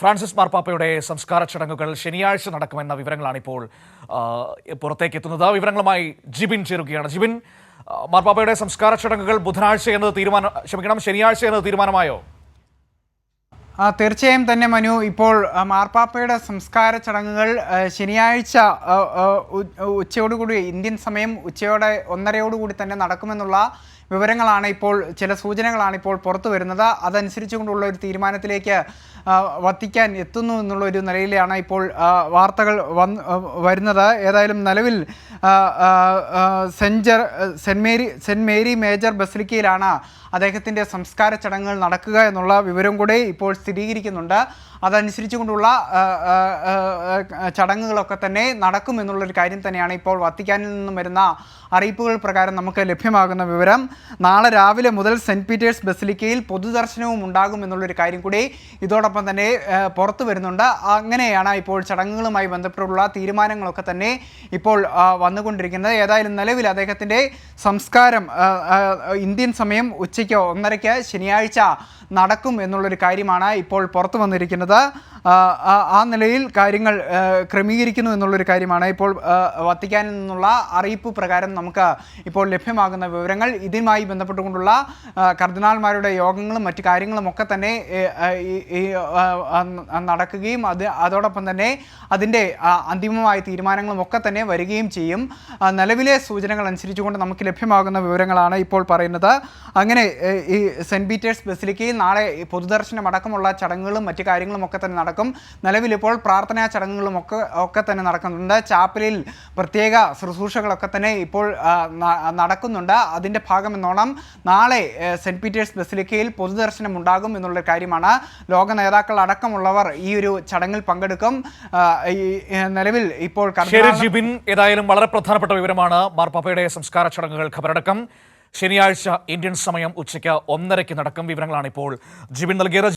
Francis മാർപ്പാപ്പയുടെ സംസ്കാര ചടങ്ങുകൾ ശനിയാഴ്ച നടക്കുമെന്ന വിവരങ്ങളാണ് ഇപ്പോൾ പുറത്തേക്ക് എത്തുന്നത്. വിവരങ്ങളുമായി ജിബിൻ ചേരുകയാണ്. ജിബിൻ, മാർപ്പാപ്പയുടെ സംസ്കാര ചടങ്ങുകൾ ശനിയാഴ്ച എന്നത് തീരുമാനമായോ? തീർച്ചയായും തന്നെ മനു, ഇപ്പോൾ മാർപ്പാപ്പയുടെ സംസ്കാര ചടങ്ങുകൾ ശനിയാഴ്ച ഉച്ചയോടുകൂടി, ഇന്ത്യൻ സമയം ഉച്ചയോടെ 1:30 തന്നെ നടക്കുമെന്നുള്ള വിവരങ്ങളാണ് ഇപ്പോൾ, ചില സൂചനകളാണ് ഇപ്പോൾ പുറത്തു വരുന്നത്. അതനുസരിച്ചുകൊണ്ടുള്ള ഒരു തീരുമാനത്തിലേക്ക് വത്തിക്കാൻ എത്തുന്നു എന്നുള്ള ഒരു നിലയിലാണ് ഇപ്പോൾ വാർത്തകൾ വരുന്നത്. ഏതായാലും നിലവിൽ സെൻറ്റ് മേരി മേജർ ബസിലിക്കയിലാണ് അദ്ദേഹത്തിൻ്റെ സംസ്കാര ചടങ്ങുകൾ നടക്കുക എന്നുള്ള വിവരം കൂടെ ഇപ്പോൾ സ്ഥിരീകരിക്കുന്നുണ്ട്. അതനുസരിച്ചുകൊണ്ടുള്ള ചടങ്ങുകളൊക്കെ തന്നെ നടക്കുമെന്നുള്ളൊരു കാര്യം തന്നെയാണ് ഇപ്പോൾ വത്തിക്കാനിൽ നിന്നും വരുന്ന അറിയിപ്പുകൾ പ്രകാരം നമുക്ക് ലഭ്യമാകുന്ന വിവരം. നാളെ രാവിലെ മുതൽ സെൻറ്റ് പീറ്റേഴ്സ് ബസിലിക്കയിൽ പൊതുദർശനവും ഉണ്ടാകുമെന്നുള്ളൊരു കാര്യം കൂടി ഇതോടൊപ്പം തന്നെ പുറത്തു വരുന്നുണ്ട്. അങ്ങനെയാണ് ഇപ്പോൾ ചടങ്ങുകളുമായി ബന്ധപ്പെട്ടുള്ള തീരുമാനങ്ങളൊക്കെ തന്നെ ഇപ്പോൾ വന്നുകൊണ്ടിരിക്കുന്നത്. ഏതായാലും നിലവിൽ അദ്ദേഹത്തിൻ്റെ സംസ്കാരം ഇന്ത്യൻ സമയം ഉച്ചയ്ക്ക് 1:30 ശനിയാഴ്ച നടക്കും എന്നുള്ളൊരു കാര്യമാണ് ഇപ്പോൾ പുറത്തു വന്നിരിക്കുന്നത്. ആ നിലയിൽ കാര്യങ്ങൾ ക്രമീകരിക്കുന്നു എന്നുള്ളൊരു കാര്യമാണ് ഇപ്പോൾ വത്തിക്കാനിൽ നിന്നുള്ള അറിയിപ്പ് പ്രകാരം നമുക്ക് ഇപ്പോൾ ലഭ്യമാകുന്ന വിവരങ്ങൾ. ഇതുമായി ബന്ധപ്പെട്ടുകൊണ്ടുള്ള കർദിനാൾമാരുടെ യോഗങ്ങളും മറ്റു കാര്യങ്ങളും ഒക്കെ തന്നെ നടക്കുകയും അതോടൊപ്പം തന്നെ അതിൻ്റെ അന്തിമമായ തീരുമാനങ്ങളും ഒക്കെ തന്നെ വരികയും ചെയ്യും. നിലവിലെ സൂചനകൾ അനുസരിച്ചുകൊണ്ട് നമുക്ക് ലഭ്യമാകുന്ന വിവരങ്ങളാണ് ഇപ്പോൾ പറയുന്നത്. അങ്ങനെ ഈ സെൻറ്റ് പീറ്റേഴ്സ് ബസിലിക്കയിൽ നാളെ പൊതുദർശനം അടക്കമുള്ള ചടങ്ങുകളും മറ്റു കാര്യങ്ങളും ഒക്കെ തന്നെ നടക്കും. നിലവിലിപ്പോൾ പ്രാർത്ഥനാ ചടങ്ങുകളും ഒക്കെ തന്നെ നടക്കുന്നുണ്ട്. ചാപ്പലിൽ പ്രത്യേക ശുശ്രൂഷകളൊക്കെ തന്നെ ഇപ്പോൾ നടക്കുന്നുണ്ട്. അതിൻ്റെ ഭാഗമെന്നോണം നാളെ സെൻറ്റ് പീറ്റേഴ്സ് ബസിലിക്കയിൽ പൊതുദർശനം ഉണ്ടാകും എന്നുള്ള കാര്യമാണ്. ലോക നേതാക്കൾ അടക്കമുള്ളവർ ഈ ഒരു ചടങ്ങിൽ പങ്കെടുക്കും. നിലവിൽ ഇപ്പോൾ ജിബിൻ, ഏതായാലും വളരെ പ്രധാനപ്പെട്ട വിവരമാണ്. മാർപ്പാപ്പയുടെ സംസ്കാര ചടങ്ങുകൾ ഖബറടക്കം ശനിയാഴ്ച ഇന്ത്യൻ സമയം ഉച്ചയ്ക്ക് 1:30 നടക്കും. വിവരങ്ങളാണ് ഇപ്പോൾ ജിബിൻ നൽകിയത്.